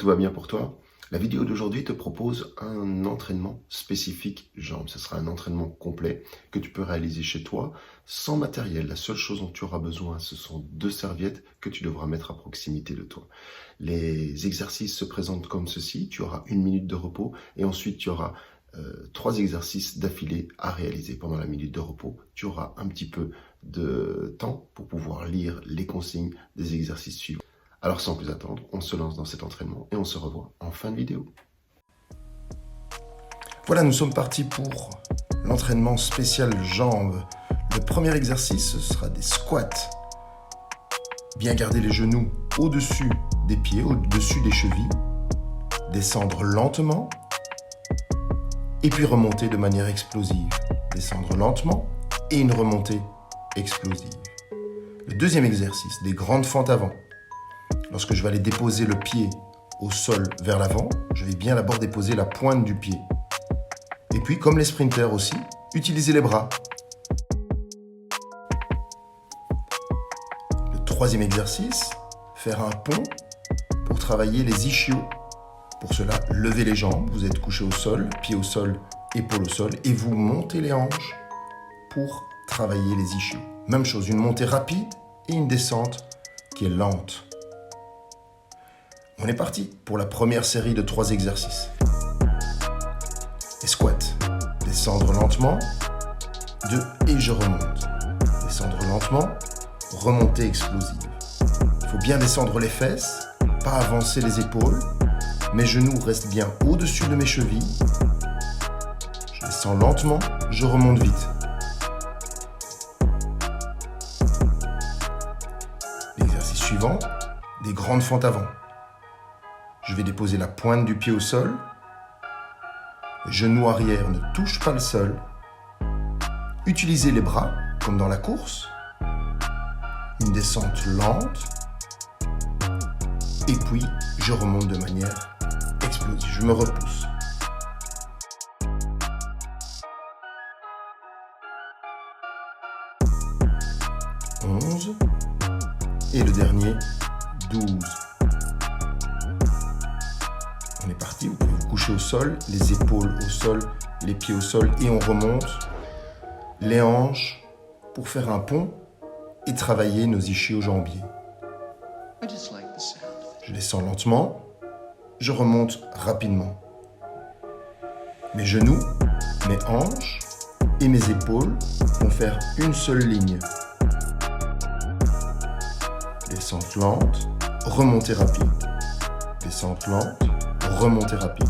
tout va bien pour toi? La vidéo d'aujourd'hui te propose un entraînement spécifique jambes. Ce sera un entraînement complet que tu peux réaliser chez toi sans matériel. La seule chose dont tu auras besoin, ce sont 2 serviettes que tu devras mettre à proximité de toi. Les exercices se présentent comme ceci. Tu auras 1 minute de repos et ensuite tu auras 3 exercices d'affilée à réaliser. Pendant la minute de repos, tu auras un petit peu de temps pour pouvoir lire les consignes des exercices suivants. Alors sans plus attendre, on se lance dans cet entraînement et on se revoit en fin de vidéo. Voilà, nous sommes partis pour l'entraînement spécial jambes. Le premier exercice, ce sera des squats. Bien garder les genoux au-dessus des pieds, au-dessus des chevilles. Descendre lentement et puis remonter de manière explosive. Descendre lentement et une remontée explosive. Le deuxième exercice, des grandes fentes avant. Lorsque je vais aller déposer le pied au sol vers l'avant, je vais bien d'abord déposer la pointe du pied. Et puis, comme les sprinters aussi, utiliser les bras. Le troisième exercice, faire un pont pour travailler les ischios. Pour cela, levez les jambes, vous êtes couché au sol, pied au sol, épaule au sol, et vous montez les hanches pour travailler les ischios. Même chose, une montée rapide et une descente qui est lente. On est parti pour la première série de 3 exercices. Les squats. Descendre lentement. 2 et je remonte. Descendre lentement. Remontée explosive. Il faut bien descendre les fesses, pas avancer les épaules. Mes genoux restent bien au-dessus de mes chevilles. Je descends lentement, je remonte vite. L'exercice suivant, des grandes fentes avant. Je vais déposer la pointe du pied au sol. Le genou arrière ne touche pas le sol. Utilisez les bras, comme dans la course. Une descente lente. Et puis, je remonte de manière explosive. Je me repousse. « 11. Et le dernier, 12. On est parti, vous pouvez vous coucher au sol, les épaules au sol, les pieds au sol et on remonte les hanches pour faire un pont et travailler nos ischio-jambiers. Je descends lentement, je remonte rapidement. Mes genoux, mes hanches et mes épaules vont faire une seule ligne. Descente lente, remontée rapide. Descente lente, remontée rapide.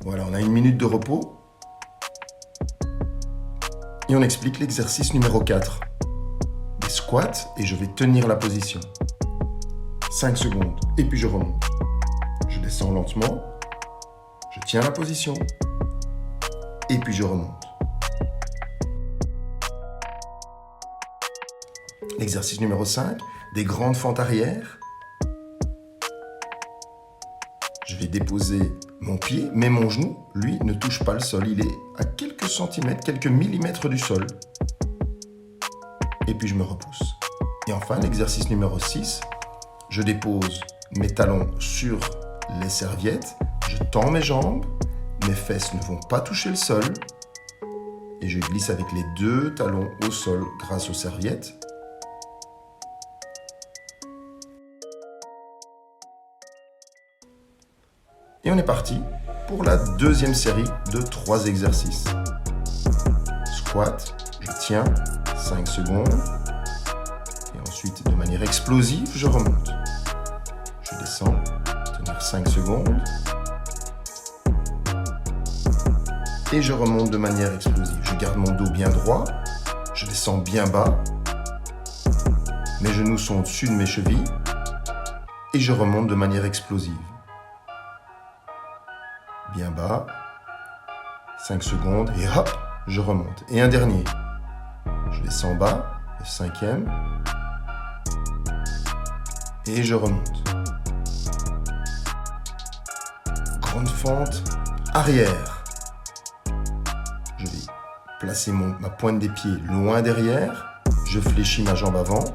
Voilà, on a 1 minute de repos. Et on explique l'exercice numéro 4. Des squats et je vais tenir la position. 5 secondes et puis je remonte. Je descends lentement. Je tiens la position. Et puis je remonte. L'exercice numéro 5. Des grandes fentes arrière. Je vais déposer mon pied, mais mon genou, lui, ne touche pas le sol. Il est à quelques centimètres, quelques millimètres du sol. Et puis je me repousse. Et enfin, l'exercice numéro 6. Je dépose mes talons sur les serviettes. Je tends mes jambes. Mes fesses ne vont pas toucher le sol. Et je glisse avec les 2 talons au sol grâce aux serviettes. Et on est parti pour la deuxième série de 3 exercices. Squat, je tiens 5 secondes. Et ensuite, de manière explosive, je remonte. Je descends, tenir 5 secondes. Et je remonte de manière explosive. Je garde mon dos bien droit. Je descends bien bas. Mes genoux sont au-dessus de mes chevilles. Et je remonte de manière explosive. Bien bas, 5 secondes et hop, je remonte. Et un dernier, je descends bas, le 5e, et je remonte. Grande fente arrière. Je vais placer ma pointe des pieds loin derrière, je fléchis ma jambe avant,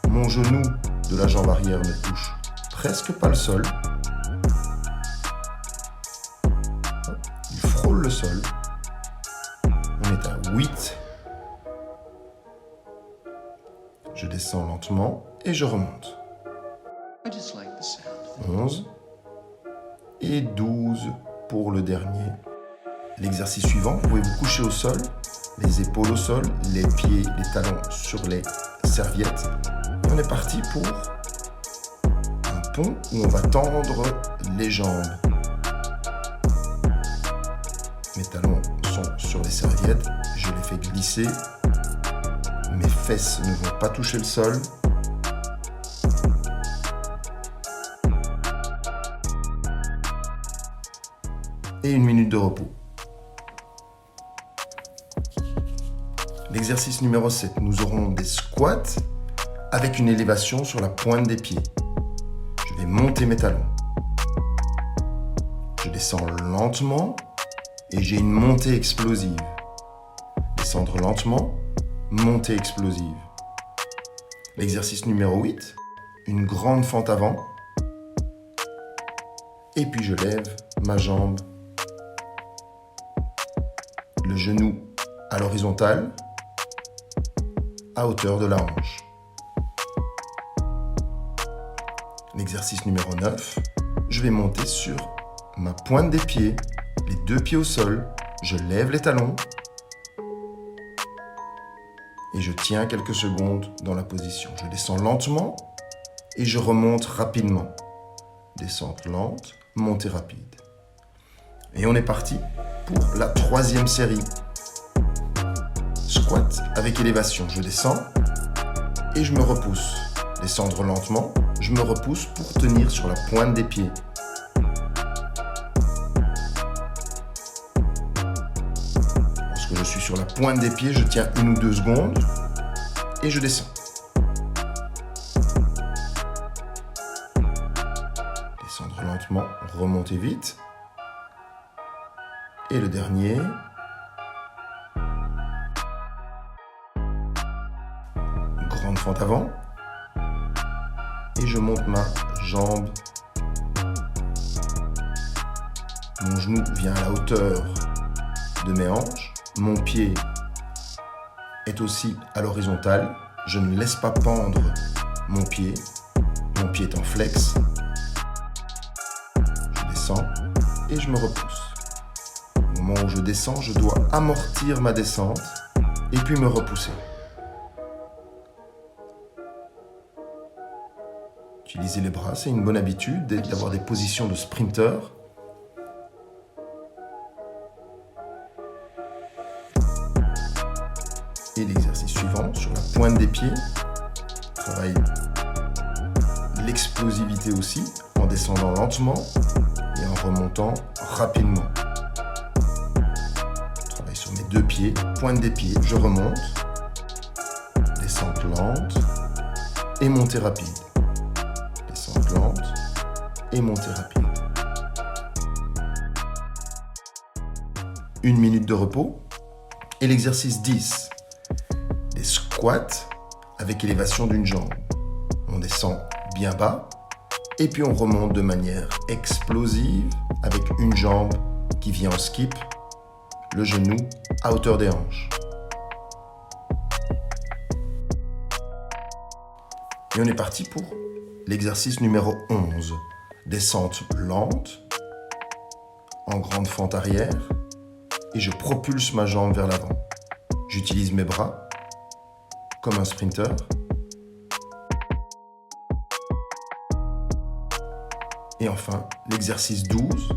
mon genou de la jambe arrière me touche presque pas le sol. Il frôle le sol. On est à 8. Je descends lentement et je remonte. 11 et 12 pour le dernier. L'exercice suivant, vous pouvez vous coucher au sol, les épaules au sol, les pieds, les talons sur les serviettes. Et on est parti pour un pont où on va tendre les jambes. Mes talons sont sur les serviettes, je les fais glisser. Mes fesses ne vont pas toucher le sol. Et 1 minute de repos. L'exercice numéro 7, nous aurons des squats avec une élévation sur la pointe des pieds. Je vais monter mes talons. Je descends lentement et j'ai une montée explosive. Descendre lentement, montée explosive. L'exercice numéro 8, une grande fente avant. Et puis je lève ma jambe. Le genou à l'horizontale, à hauteur de la hanche. L'exercice numéro 9, je vais monter sur ma pointe des pieds, les 2 pieds au sol, je lève les talons et je tiens quelques secondes dans la position. Je descends lentement et je remonte rapidement. Descente lente, montée rapide. Et on est parti pour la 3e série. Squat avec élévation. Je descends et je me repousse. Descendre lentement, je me repousse pour tenir sur la pointe des pieds. Lorsque je suis sur la pointe des pieds, je tiens 1 ou 2 secondes et je descends. Descendre lentement, remonter vite. Et le dernier. Grande fente avant. Et je monte ma jambe. Mon genou vient à la hauteur de mes hanches. Mon pied est aussi à l'horizontale. Je ne laisse pas pendre mon pied. Mon pied est en flex. Je descends et je me repousse. Au moment où je descends, je dois amortir ma descente et puis me repousser. Utiliser les bras, c'est une bonne habitude d'avoir des positions de sprinter. Et l'exercice suivant, sur la pointe des pieds, travaille l'explosivité aussi, en descendant lentement et en remontant rapidement. Je travaille sur mes 2 pieds, pointe des pieds, je remonte, descente lente et montée rapide. Descente lente et montée rapide. 1 minute de repos. Et l'exercice 10. Des squats avec élévation d'une jambe. On descend bien bas et puis on remonte de manière explosive avec une jambe qui vient en skip, le genou à hauteur des hanches. Et on est parti pour l'exercice numéro 11. Descente lente, en grande fente arrière, et je propulse ma jambe vers l'avant. J'utilise mes bras comme un sprinter. Et enfin, l'exercice 12,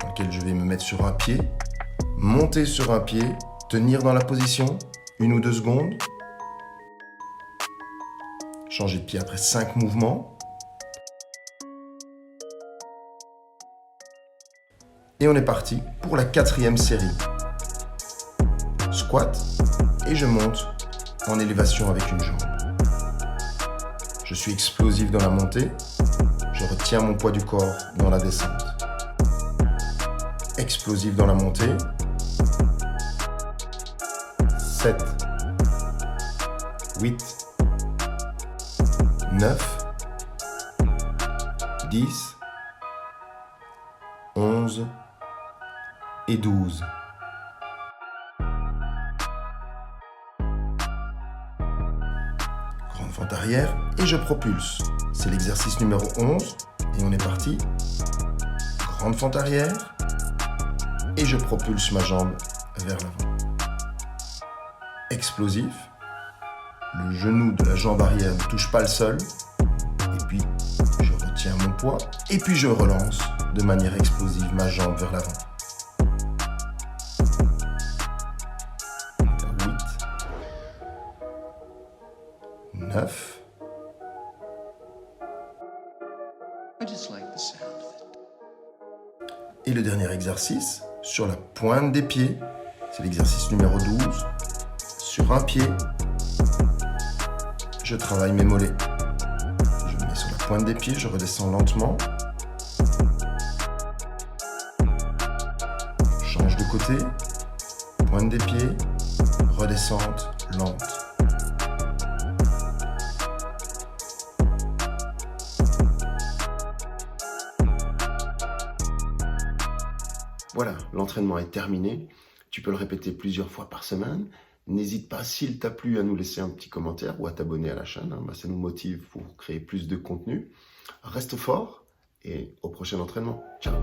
dans lequel je vais me mettre sur un pied, monter sur un pied, tenir dans la position 1 ou 2 secondes, changer de pied après 5 mouvements. Et on est parti pour la 4e série. Squat et je monte en élévation avec une jambe. Je suis explosif dans la montée. Je retiens mon poids du corps dans la descente. Explosif dans la montée. 7, 8, 9, 10, 11 et 12. Grande fente arrière et je propulse. C'est l'exercice numéro 11 et on est parti. Grande fente arrière et je propulse ma jambe vers l'avant. Explosif. Le genou de la jambe arrière ne touche pas le sol. Et puis, je retiens mon poids. Et puis, je relance de manière explosive ma jambe vers l'avant. 8, 9. Et le dernier exercice, sur la pointe des pieds, c'est l'exercice numéro 12. Sur un pied, je travaille mes mollets. Je me mets sur la pointe des pieds, je redescends lentement. Change de côté, pointe des pieds, redescente lente. Voilà, l'entraînement est terminé. Tu peux le répéter plusieurs fois par semaine. N'hésite pas, s'il t'a plu, à nous laisser un petit commentaire ou à t'abonner à la chaîne. Ça nous motive pour créer plus de contenu. Reste fort et au prochain entraînement. Ciao!